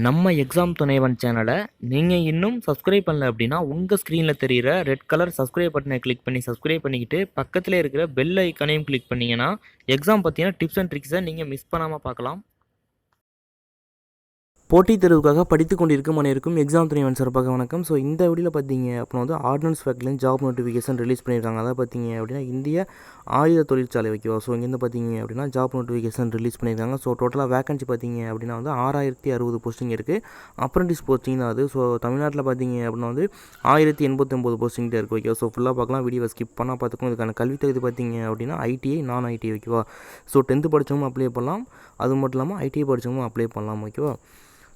நம்ம எக்ஸாம் துணைவன் சேனலை நீங்கள் இன்னும் சப்ஸ்கிரைப் பண்ணல அப்படின்னா உங்கள் ஸ்க்ரீனில் தெரிகிற ரெட் கலர் சப்ஸ்கிரைப் பட்டனை கிளிக் பண்ணி சப்ஸ்கிரைப் பண்ணிக்கிட்டு பக்கத்தில் இருக்கிற பெல் ஐக்கானையும் கிளிக் பண்ணிங்கன்னா எக்ஸாம் பற்றின டிப்ஸ் அண்ட் ட்ரிக்ஸை நீங்கள் மிஸ் பண்ணாமல் பார்க்கலாம். போட்டித் தேர்வுக்காக படித்துக் கொண்டிருக்கும் அனைவருக்கும் எக்ஸாம் துணைவன் சிறப்பாக வணக்கம். ஸோ இந்த வீடியோவில் பார்த்தீங்க அப்படின்னா வந்து ஆர்டினன்ஸ் ஃபேக்ட்லேருந்து ஜாப் நோட்டிஃபிகேஷன் ரிலீஸ் பண்ணியிருக்காங்க. அதாவது பார்த்தீங்க அப்படின்னா இந்திய ஆயுத தொழிற்சாலை வைக்கவா. ஸோ இங்கேருந்து பார்த்தீங்க அப்படின்னா ஜாப் நோட்டிஃபிகேஷன் ரிலீஸ் பண்ணியிருக்காங்க. ஸோ டோட்டலாக வேகன்சி பார்த்தீங்க அப்படின்னா வந்து 6060 போஸ்டிங் இருக்குது. அப்ரெண்டிஸ் போஸ்டிங் தான் அது. ஸோ தமிழ்நாட்டில் பார்த்தீங்க அப்படின்னா வந்து 1089 போஸ்டிங் தான் இருக்குது வைக்கவா. ஸோ ஃபுல்லாக பார்க்கலாம், வீடியோவை ஸ்கிப் பண்ணால் பார்த்துக்கணும். இதுக்கான கல்வி தகுதி பார்த்தீங்க அப்படின்னா ITI நான் ITI வைக்கவா. ஸோ 10th படித்தவங்க அப்ளை பண்ணலாம், அது மட்டும் இல்லாமல் ITI படித்தவங்க அப்ளை பண்ணலாம் ஓகேவா.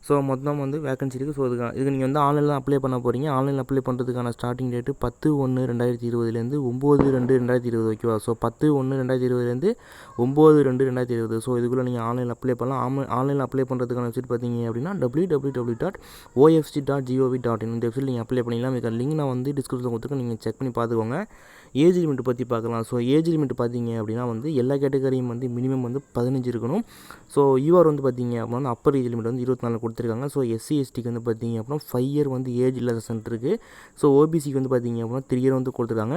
ஸோ மொத்தம் வந்து வேகன்சி இருக்குது. ஸோ இதுக்கு நீங்கள் வந்து ஆன்லைனில் அப்ளை பண்ண போகிறீங்க. ஆன்லைனில் அப்ளை பண்ணுறதுக்கான ஸ்டார்டிங் டேட்டு 10/1/2020 9/2/2020 ஓகேவா. ஸோ 10/1/2020 9/2/2020. ஸோ இதுக்குள்ளே நீங்கள் ஆன்லைனில் அப்ளை பண்ணலாம். ஆன்லைனில் அப்ளை பண்ணுறதுக்கான வெப்சைட் பார்த்தீங்க அப்படின்னா www.ofc.gov.in இந்த வெப்சைட் நீங்கள் அப்ளை பண்ணிக்கலாம். இதுக்கு லிங்க் நான் வந்து டிஸ்கிரிப்ஷனில் கொடுத்துருக்கேன், நீங்கள் செக் பண்ணி பார்த்துக்கோங்க. ஏஜ் லிமிட் பற்றி பார்க்கலாம். ஸோ ஏஜ் லிமிட் பார்த்தீங்க அப்படின்னா வந்து எல்லா கேட்டகரியும் வந்து மினிமம் வந்து 15 இருக்கணும். ஸோ யூஆர் வந்து பார்த்தீங்க அப்படின்னா வந்து அப்பர் ஏஜ் லிமிட் வந்து 24 கொடுத்துருக்காங்க. ஸோ SC STக்கு வந்து பார்த்தீங்க அப்படின்னா 5 இயர் வந்து ஏஜ் ரிலாக்ஸேஷன் இருக்குது. ஸோ OBCக்கு வந்து பார்த்தீங்க அப்படின்னா 3 இயர் வந்து கொடுத்துருக்காங்க.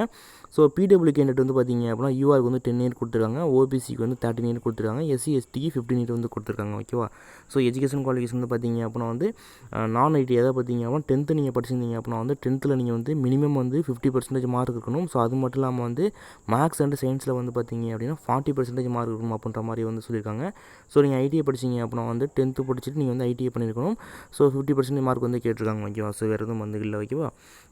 ஸோ PW கேண்டிடேட் வந்து பார்த்தீங்க அப்படின்னா யூஆருக்கு வந்து 10 இயர் கொடுத்துருக்காங்க, OBCக்கு வந்து 13 இயர் கொடுத்துருக்காங்க, SC STக்கு 15 இயர் வந்து கொடுத்துருக்காங்க ஓகேவா. ஸோ எஜுகேஷன் குவாலிஃபிகேஷன் வந்து பார்த்தீங்க அப்படின்னா வந்து நான் ITI எதாவது பார்த்தீங்க அப்படின்னா 10th நீங்கள் படிச்சிருந்தீங்க அப்படின்னா வந்து 10th நீங்கள் வந்து மினிமம் வந்து 50% மார்க் இருக்கணும். ஸோ அது மட்டும் இல்லாமல் வந்து மேக்ஸ் அண்ட் சயின்ஸில் வந்து பார்த்தீங்க அப்படின்னா 40% மார்க் இருக்கணும் அப்படின்ற மாதிரி வந்து சொல்லியிருக்காங்க. ஸோ நீங்கள் ITI படிச்சிங்க அப்படின்னா வந்து 10th படிச்சுட்டு நீங்கள் வந்து ITI பண்ணியிருக்கணும். ஸோ 50% மார்க் வந்து கேட்டிருக்காங்க ஓகேவா. ஸோ வேறு எதுவும் வந்து இல்லை ஓகேவா.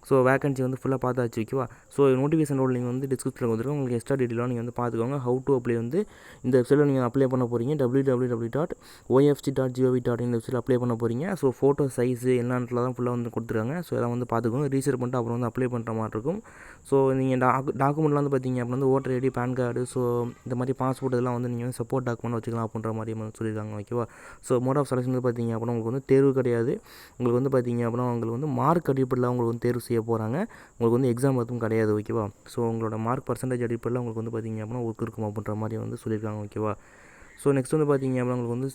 ஸோ வேகன்சி வந்து ஃபுல்லாக பார்த்தாச்சு ஓகேவா. ஸோ நோட்டிஃபிகேஷன் ரோல் நீங்கள் வந்து டிஸ்கிரிப்ஷனில் கொடுத்துருக்கோம். உங்களுக்கு எக்ஸ்ட்ரா டீட்டெயிலாக நீங்கள் வந்து பார்த்துக்கோங்க. ஹவு டு அப்ளை வந்து இந்த வெப்சைட்டில் நீங்கள் அப்ளை பண்ண போகிறீங்க. www.ofc.gov.in இந்த வெப்சைட்டில் அப்ளை பண்ண போகிறீங்க. ஸோ ஃபோட்டோ சைஸு எல்லாத்துல தான் ஃபுல்லாக வந்து கொடுத்துருக்காங்க. ஸோ எல்லாம் வந்து பார்த்துக்கோங்க. ரீசர்ச் பண்ணிட்டு அப்புறம் வந்து அப்ளை பண்ணுற மாதிரி இருக்கும். ஸோ நீங்கள் டாக்குமெண்ட்லாம் வந்து பார்த்தீங்க அப்படின்னா வந்து voter ID, PAN card, so இந்த மாதிரி பாஸ்போர்ட் இதெல்லாம் வந்து நீங்கள் வந்து சப்போர்ட் டாக்குமெண்ட் வச்சுக்கலாம் அப்படின்ற மாதிரி வந்து சொல்லியிருக்காங்க ஓகேவா. ஸோ மோட் ஆஃப் செலெக்ஷன் வந்து பார்த்தீங்க அப்படின்னா உங்களுக்கு வந்து தேர்வு கிடையாது. உங்களுக்கு வந்து பார்த்தீங்க அப்படின்னா உங்களுக்கு வந்து மார்க் அடிப்படையில் உங்களுக்கு வந்து தேர்வு செய்ய போகிறாங்க. உங்களுக்கு வந்து எக்ஸாம் எதுவும் கிடையாது ஓகேவா. ஸோ உங்களோட மார்க் பர்சன்டேஜ் அடிப்படையில் உங்களுக்கு வந்து பார்த்தீங்க அப்படின்னா ஒர்க் இருக்கும் அப்படின்ற மாதிரி வந்து சொல்லியிருக்காங்க ஓகேவா. ஸோ நெக்ஸ்ட் வந்து பார்த்தீங்க அப்படின்னா உங்களுக்கு வந்து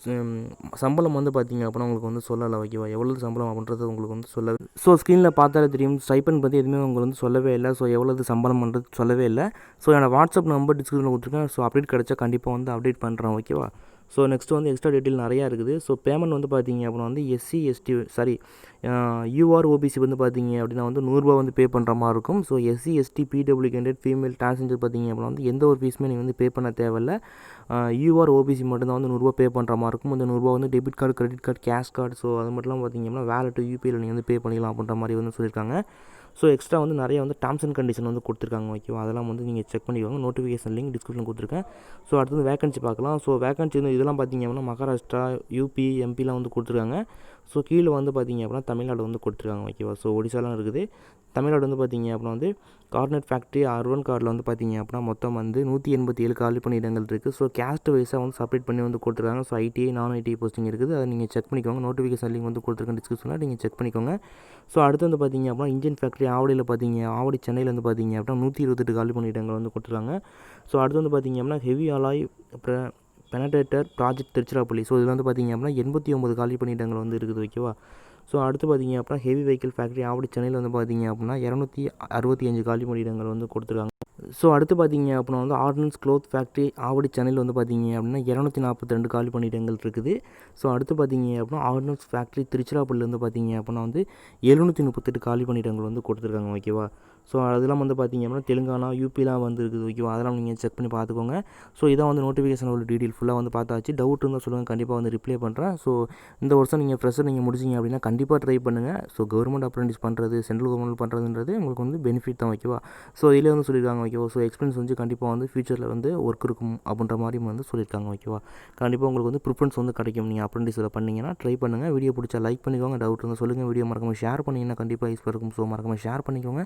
சம்பளம் வந்து பார்த்தீங்க அப்படின்னா உங்களுக்கு வந்து சொல்லலை ஓகேவா. எவ்வளோ சம்பளம் அப்படின்றது உங்களுக்கு வந்து சொல்லவே. ஸோ ஸ்க்ரீனில் பார்த்தாலே தெரியும், ஸ்டைப்பன் பற்றி எதுவுமே உங்களுக்கு வந்து சொல்லவே இல்லை. ஸோ எவ்வளோ சம்பளம் பண்ணுறது சொல்லவே இல்லை. ஸோ என்னோடய வாட்ஸ்அப் நம்பர் டிஸ்கிரிப்ஷனில் கொடுத்துருக்கேன். ஸோ அப்டேட் கிடச்சா கண்டிப்பாக வந்து அப்டேட் பண்ணுறேன் ஓகேவா. ஸோ நெக்ஸ்ட் வந்து எக்ஸ்ட்ரா டீட்டெயில் நிறையா இருக்குது. ஸோ பேமெண்ட் வந்து பார்த்தீங்க அப்படின்னா வந்து SC ST யூஆர் OBC வந்து பார்த்தீங்க அப்படின்னா வந்து 100 ரூபா வந்து பே பண்ணுற மாதிரி இருக்கும். So SC ST PW candidate female transgender பார்த்தீங்க அப்படின்னா வந்து எந்த ஒரு ஃபீஸுமே நீங்கள் வந்து பே பண்ண தேவையில்லை. யூஆர் OBC மட்டும்தான் வந்து 100 ரூபா பே பண்ணுற மாதிரி இருக்கும். அந்த 100 ரூபா வந்து debit card, credit card, cash card, so அது மட்டும் இல்லாமல் பார்த்தீங்க அப்படின்னா வேலெட் UPIயில் நீங்கள் வந்து பே பண்ணிக்கலாம் அப்படின்ற மாதிரி வந்து சொல்லியிருக்காங்க. ஸோ எக்ஸ்ட்ரா வந்து நிறைய வந்து டேர்ம்ஸ் அண்ட் கண்டிஷன் வந்து கொடுத்துருக்காங்க ஓகேவா. அதெல்லாம் வந்து நீங்கள் செக் பண்ணிக்கோங்க. நோட்டிஃபிகேஷன் லிங்க் டிஸ்கிரிப்ஷனில் கொடுத்துருக்கேன். ஸோ அடுத்து வந்து வேகன்சி பார்க்கலாம். ஸோ வேகன்சி வந்து இதெல்லாம் பார்த்தீங்க அப்படின்னா மகாராஷ்டிரா, UP, MPலாம் வந்து கொடுத்துருக்காங்க. ஸோ கீழே வந்து பார்த்தீங்க அப்படின்னா தமிழ்நாடு வந்து கொடுத்துருக்காங்க ஓகேவா. ஸோ ஒடிசாலாம் இருக்குது. தமிழ்நாடு வந்து பார்த்தீங்க அப்படின்னா வந்து கார்னெட் ஃபேக்ட்ரி அர்பன் கார்டில் வந்து பார்த்தீங்க அப்படின்னா மொத்தம் வந்து 187 காலி பணியிடங்கள் இருக்குது. ஸோ கேஸ்ட் வைஸாக வந்து செப்பரேட் பண்ணி வந்து கொடுத்துருக்காங்க. ஸோ ITI நான் ITI போஸ்டிங் இருக்குது. அதை நீங்கள் செக் பண்ணிக்கோங்க. நோட்டிஃபிகேஷன் லிங்க் வந்து கொடுத்துருக்கேன் டிஸ்கிரிப்ஷனில், நீங்கள் செக் பண்ணிக்கோங்க. ஸோ அடுத்து வந்து பார்த்தீங்க அப்படின்னா இன்ஜின் ஃபேக்ட்ரி ஆவடியில் பார்த்தீங்க, ஆவடி சென்னையில் வந்து பார்த்தீங்க அப்படின்னா 128 காலி பணியிடங்கள் வந்து கொடுத்துருக்காங்க. ஸோ அடுத்து வந்து பார்த்தீங்க அப்படின்னா ஹெவி அலாய் அப்புறம் பெனட்ரேட்டர் ப்ராஜெக்ட் திருச்சிராப்பள்ளி. ஸோ இதில் வந்து பார்த்தீங்க அப்படின்னா 89 காலி பணியிடங்கள் வந்து இருக்குது ஓகேவா. ஸோ அடுத்து பார்த்தீங்க அப்படின்னா ஹெவி வெஹிக்கிள் ஃபேக்ட்ரி ஆவடி சென்னையில் வந்து பார்த்தீங்க அப்படின்னா 265 காலி பணியிடங்கள் வந்து கொடுத்துருக்காங்க. ஸோ அடுத்து பார்த்தீங்க அப்படின்னா வந்து ஆர்டினன்ஸ் க்ளோத் ஃபேக்ட்ரி ஆவடி சென்னையில் வந்து பார்த்தீங்க அப்படின்னா 242 காலி பணியிடங்கள் இருக்குது. ஸோ அடுத்து பார்த்தீங்க அப்படின்னா ஆர்டினன்ஸ் ஃபேக்ட்ரி திருச்சிராப்பள்ளியில் வந்து பார்த்தீங்க அப்படின்னா வந்து 738 காலி பணியிடங்கள் வந்து கொடுத்துருக்காங்க ஓகேவா. ஸோ அதெல்லாம் வந்து பார்த்தீங்க அப்படின்னா தெலுங்கானா, UPலாம் வந்து இருக்குது ஓகேவா. அதெல்லாம் நீங்கள் செக் பண்ணி பார்த்துக்கோங்க. ஸோ இதான் வந்து நோட்டிஃபிகேஷன் உள்ள டீட்டெயில் ஃபுல்லாக வந்து பார்த்தாச்சு. டவுட் இருந்தால் சொல்லுங்கள், கண்டிப்பாக வந்து ரிப்ளை பண்ணுறேன். ஸோ இந்த வருஷம் நீங்கள் ஃப்ரெஷர் நீங்கள் முடிச்சிங்க அப்படின்னா கண்டிப்பாக ட்ரை பண்ணுங்கள். ஸோ கவர்மெண்ட் அப்ரெண்டிஸ் பண்ணுறது, சென்ட்ரல் கவர்மெண்ட் பண்ணுறதுன்றது உங்களுக்கு வந்து பெனிஃபிட் தான் ஓகேவா. ஸோ இதில் வந்து சொல்லியிருக்காங்க ஓகேவா. ஸோ எக்ஸ்பீரியன்ஸ் வந்து கண்டிப்பாக வந்து ஃபியூச்சரில் வந்து ஒர்க் இருக்கும் அப்படின்ற மாதிரி வந்து சொல்லியிருக்காங்க ஓகேவா. கண்டிப்பாக உங்களுக்கு வந்து ப்ரிஃபரன்ஸ் வந்து கிடைக்கும். நீங்கள் அப்ரெண்டிஸில் பண்ணிங்கன்னா ட்ரை பண்ணுங்கள். வீடியோ பிடிச்சா லைக் பண்ணிக்கோங்க. டவுட் இருந்தால் சொல்லுங்கள். வீடியோ மறக்காமல் ஷேர் பண்ணிங்கன்னா கண்டிப்பாக யூஸ்ஃபுல்லாக இருக்கும். ஸோ மறக்காமல் ஷேர் பண்ணிக்கோங்க.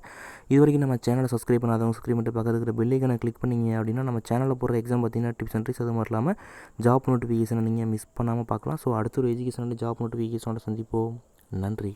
இது வரைக்கும் நம்ம சேனலை சப்ஸ்கிரைப் பண்ணாதவங்க சப்ஸ்கிரைப் பண்ணிட்டு பக்கத்தில் இருக்கிற பெல் ஐக்கானை கிளிக் பண்ணிங்க அப்படின்னா நம்ம சேனலில் போகிற எக்ஸாம் பார்த்தீங்கன்னா டிப்ஸ் அண்ட் ட்ரிக்ஸ் அது மட்டும் இல்லாமல் ஜாப் நோட்டிஃபிகேஷனை நீங்கள் மிஸ் பண்ணாமல் பார்க்கலாம். ஸோ அடுத்த ஒரு எஜுகேஷனோட ஜாப் நோட்டிஃபிகேஷனோட சந்திப்போம். நன்றி.